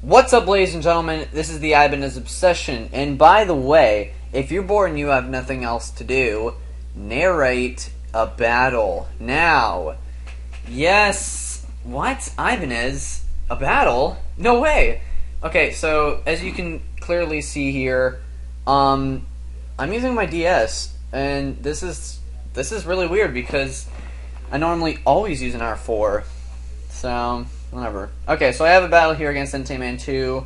What's up, ladies and gentlemen? This is the Ibanez Obsession, and by the way, if you're bored and you have nothing else to do, narrate a battle. Now, yes, what? Ibanez? A battle? No way! Okay, so, as you can clearly see here, I'm using my DS, and this is really weird because I normally always use an R4, so whatever. Okay, so I have a battle here against ENTEIMAN2.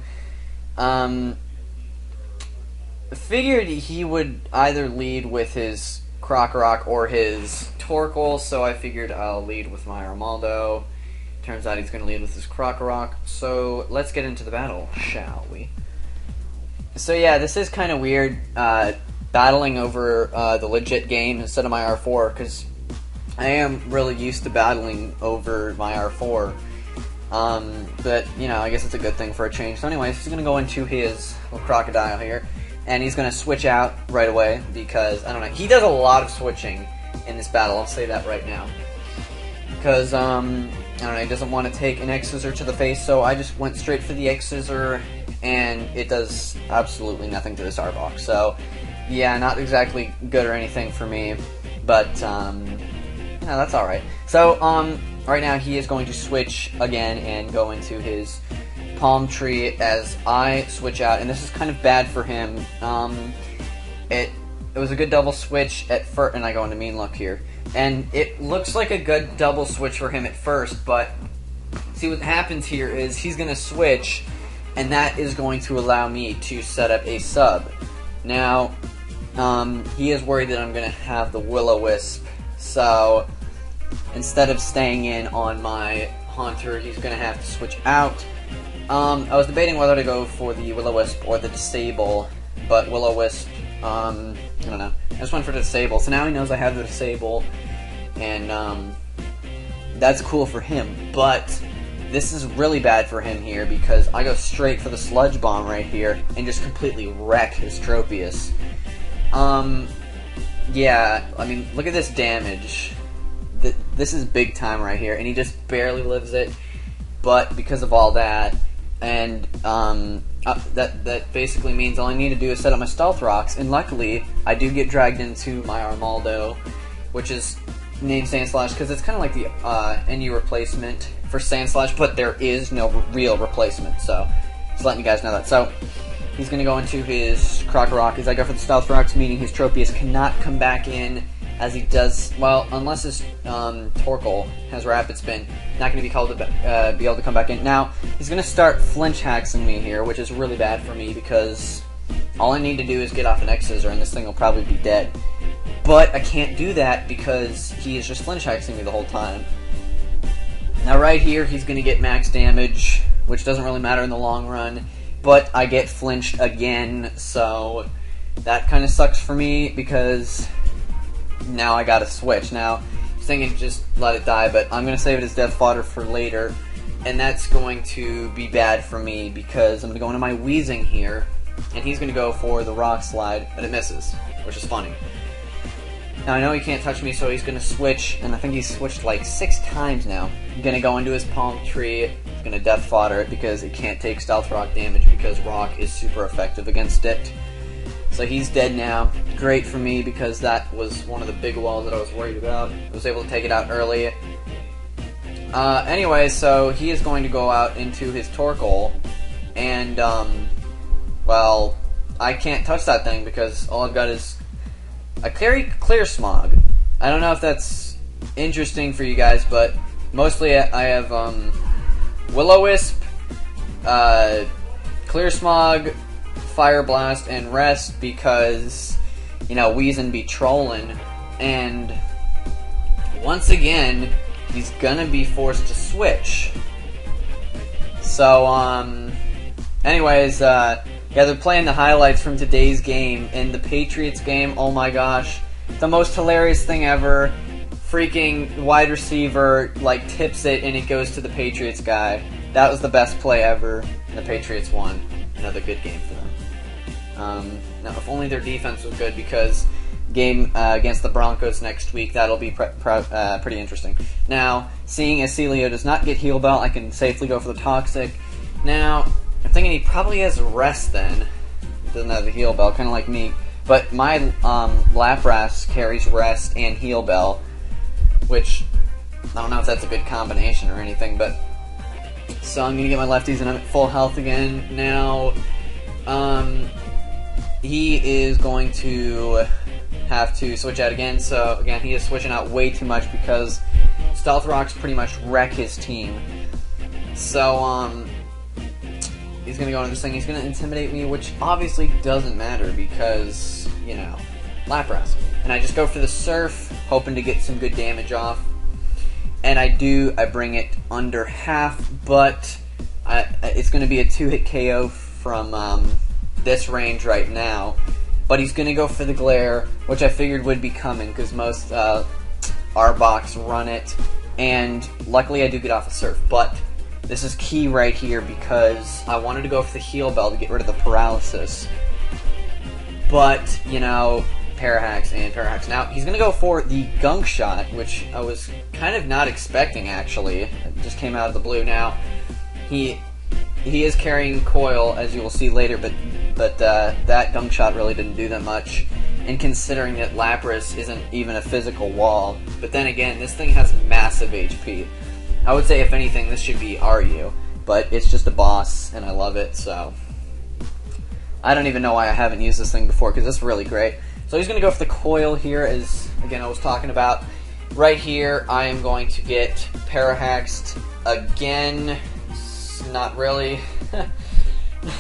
Figured he would either lead with his Krokorok or his Torkoal, so I figured I'll lead with my Armaldo. Turns out he's going to lead with his Krokorok, so let's get into the battle, shall we? So yeah, this is kind of weird, battling over the legit game instead of my R4, because I am really used to battling over my R4. But, you know, I guess it's a good thing for a change. So anyways, he's going to go into his little crocodile here, and he's going to switch out right away, because, I don't know, he does a lot of switching in this battle, I'll say that right now. Because, I don't know, he doesn't want to take an X-Scissor to the face, so I just went straight for the X-Scissor, and it does absolutely nothing to this Arbok. So, yeah, not exactly good or anything for me, but, you know, that's alright. So, right now he is going to switch again and go into his Palm Tree as I switch out, and this is kind of bad for him. It was a good double switch at first, and I go into Mean Look here, and it looks like a good double switch for him at first, but see what happens here is he's going to switch, and that is going to allow me to set up a sub. Now, he is worried that I'm going to have the Will-O-Wisp, so instead of staying in on my Haunter, he's going to have to switch out. I was debating whether to go for the Will-O-Wisp or the Disable, but Will-O-Wisp, I don't know. I just went for the Disable, so now he knows I have the Disable, and that's cool for him, but this is really bad for him here because I go straight for the Sludge Bomb right here and just completely wreck his Tropius. Yeah, I mean, look at this damage. This is big time right here, and he just barely lives it, but because of all that, and that basically means all I need to do is set up my Stealth Rocks, and luckily, I do get dragged into my Armaldo, which is named Sandslash, because it's kind of like the NU replacement for Sandslash, but there is no real replacement, so just letting you guys know that. So, he's going to go into his Krokorok as I go for the Stealth Rocks, meaning his Tropius cannot come back in, as he does, well, unless his Torkoal has Rapid Spin, not going to be able to come back in. Now, he's going to start flinch haxing me here, which is really bad for me because all I need to do is get off an X-Scissor and this thing will probably be dead. But I can't do that because he is just flinch haxing me the whole time. Now right here, he's going to get max damage, which doesn't really matter in the long run, but I get flinched again, so that kind of sucks for me because now I gotta switch. Now, I was thinking just let it die, but I'm gonna save it as death fodder for later, and that's going to be bad for me because I'm gonna go into my Weezing here, and he's gonna go for the Rock Slide, but it misses, which is funny. Now, I know he can't touch me, so he's gonna switch, and I think he's switched like 6 times now. I'm gonna go into his Palm Tree, he's gonna death fodder it because it can't take Stealth Rock damage because Rock is super effective against it. So he's dead now. Great for me because that was one of the big walls that I was worried about. I was able to take it out early. Anyway, so he is going to go out into his Torkoal, and, well, I can't touch that thing because all I've got is a Clear Smog. I don't know if that's interesting for you guys, but mostly I have, Will-O-Wisp, Clear Smog, Fire Blast, and Rest because, you know, Weezing be trolling, and once again, he's gonna be forced to switch. So, anyways, yeah, they're playing the highlights from today's game, and the Patriots game, oh my gosh, the most hilarious thing ever. Freaking wide receiver, like, tips it, and it goes to the Patriots guy. That was the best play ever, and the Patriots won. Another good game for them. Now, if only their defense was good, because game against the Broncos next week, that'll be pretty interesting. Now, seeing as Celio does not get Heal Bell, I can safely go for the Toxic. Now, if thinking he probably has Rest then. Doesn't have the Heal Bell, kind of like me. But my Lapras carries Rest and Heal Bell, which I don't know if that's a good combination or anything, but so I'm going to get my lefties and I'm at full health again. Now, he is going to have to switch out again, so again, he is switching out way too much because Stealth Rocks pretty much wreck his team. So, he's going to go into this thing, he's going to Intimidate me, which obviously doesn't matter because, you know, Lapras. And I just go for the Surf, hoping to get some good damage off. And I bring it under half, but it's going to be a 2-hit KO from this range right now. But he's going to go for the Glare, which I figured would be coming, because most Arbocs run it. And luckily I do get off a Surf, but this is key right here, because I wanted to go for the Heal Bell to get rid of the Paralysis. But, you know, Parahacks and Parahacks. Now, he's going to go for the Gunk Shot, which I was kind of not expecting, actually. It just came out of the blue. Now, he is carrying Coil, as you will see later, but that Gunk Shot really didn't do that much, and considering that Lapras isn't even a physical wall. But then again, this thing has massive HP. I would say, if anything, this should be RU, but it's just a boss, and I love it, so I don't even know why I haven't used this thing before, because it's really great. So he's going to go for the Coil here, as, again, I was talking about. Right here, I am going to get Parahaxed again. Not really.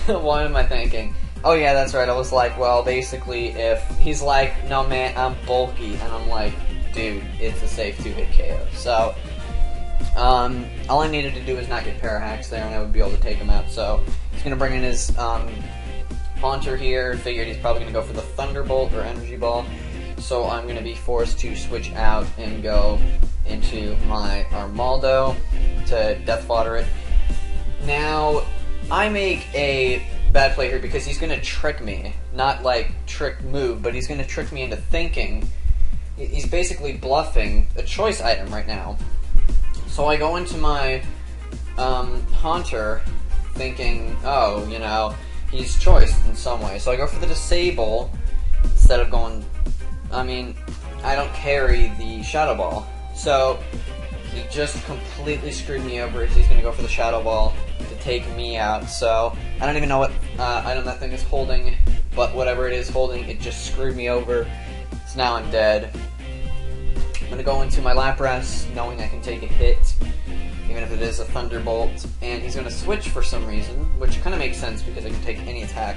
What am I thinking? Oh yeah, that's right, I was like, well, basically, if he's like, no man, I'm bulky, and I'm like, dude, it's a safe 2-hit KO. So, all I needed to do is not get Parahaxed there, and I would be able to take him out. So, he's going to bring in his, Haunter here, figured he's probably going to go for the Thunderbolt or Energy Ball, so I'm going to be forced to switch out and go into my Armaldo to Death Fodder it. Now, I make a bad play here because he's going to trick me, not like trick move, but he's going to trick me into thinking. He's basically bluffing a choice item right now. So I go into my Haunter thinking, oh, you know, he's choiced in some way. So I go for the Disable instead of going, I mean, I don't carry the Shadow Ball. So he just completely screwed me over. He's going to go for the Shadow Ball to take me out. So I don't even know what item that thing is holding, but whatever it is holding, it just screwed me over. So now I'm dead. I'm going to go into my Lapras, knowing I can take a hit, even if it is a Thunderbolt, and he's going to switch for some reason, which kind of makes sense because I can take any attack.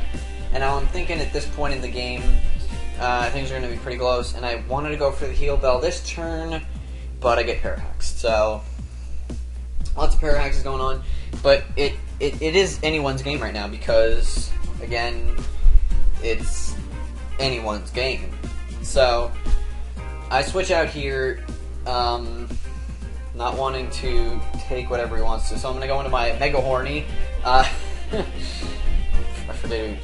And now I'm thinking at this point in the game, things are going to be pretty close, and I wanted to go for the Heal Bell this turn, but I get Parahaxed. So, lots of Parahaxes going on, but it is anyone's game right now because, again, it's anyone's game. So, I switch out here, not wanting to take whatever he wants to, so I'm going to go into my Mega Horny. I forget,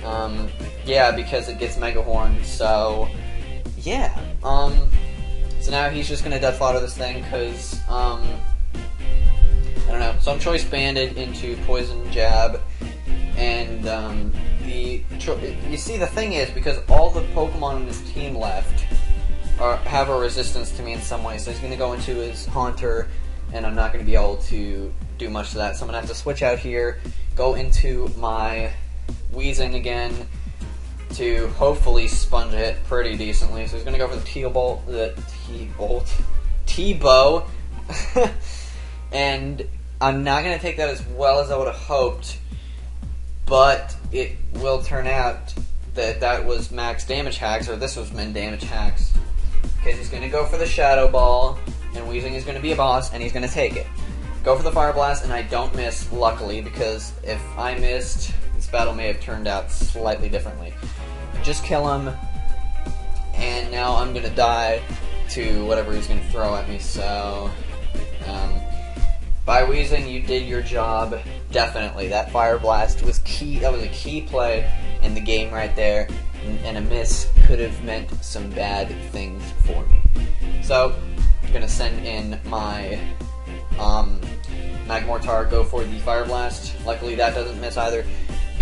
yeah, because it gets Mega Horn, so, yeah. So now he's just going to Death Fodder this thing, because, I don't know. So I'm Choice Banded into Poison Jab, and, you see, the thing is, because all the Pokemon in his team left have a resistance to me in some way, so he's going to go into his Haunter, and I'm not going to be able to do much to that, so I'm going to have to switch out here, go into my Weezing again, to hopefully sponge it pretty decently. So he's going to go for the T-Bow, and I'm not going to take that as well as I would have hoped, but it will turn out that that was max damage hacks, or this was min damage hacks, because he's going to go for the Shadow Ball, and Weezing is going to be a boss, and he's going to take it. Go for the Fire Blast, and I don't miss, luckily, because if I missed, this battle may have turned out slightly differently. Just kill him, and now I'm going to die to whatever he's going to throw at me, so, by Weezing, you did your job, definitely. That Fire Blast was key, that was a key play in the game right there, and a miss could have meant some bad things for me. So, I'm going to send in my, Magmortar, go for the Fire Blast. Luckily that doesn't miss either.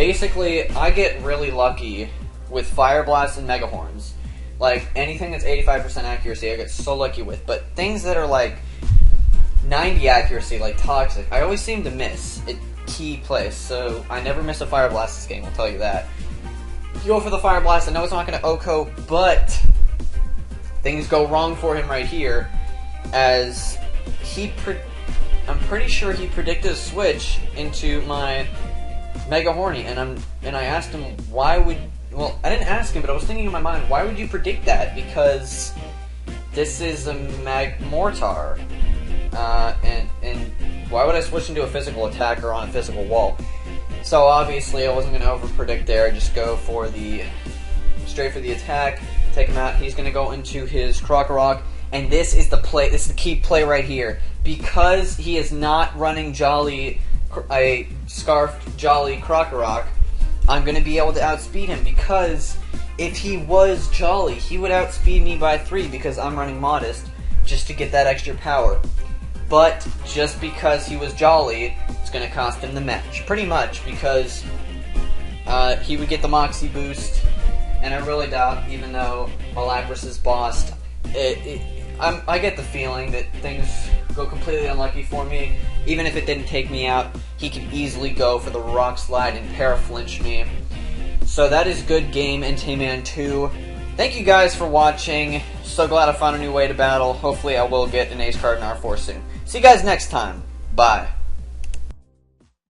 Basically, I get really lucky with Fire Blast and Mega Horns. Like, anything that's 85% accuracy, I get so lucky with. But things that are like 90 accuracy, like Toxic, I always seem to miss at key place. So I never miss a Fire Blast this game, I'll tell you that. You go for the Fire Blast, I know it's not going to OHKO, but things go wrong for him right here, as I'm pretty sure he predicted a switch into my Mega Horny, and I asked him why would. Well, I didn't ask him, but I was thinking in my mind, why would you predict that? Because this is a Magmortar, and why would I switch into a physical attacker on a physical wall? So obviously, I wasn't going to over-predict there. I just go for straight for the attack, take him out. He's going to go into his Krokorok, and this is the play. This is the key play right here, because he is not running a Scarfed Jolly Krokorok. I'm going to be able to outspeed him, because if he was Jolly, he would outspeed me by 3 because I'm running Modest just to get that extra power. But just because he was Jolly, it's going to cost him the match. Pretty much, because he would get the Moxie boost, and I really doubt, even though Malapris is bossed, I get the feeling that things go completely unlucky for me. Even if it didn't take me out, he could easily go for the Rock Slide and Paraflinch me. So that is good game, ENTEIMAN2. Thank you guys for watching. So glad I found a new way to battle. Hopefully I will get an Ace card in R4 soon. See you guys next time. Bye.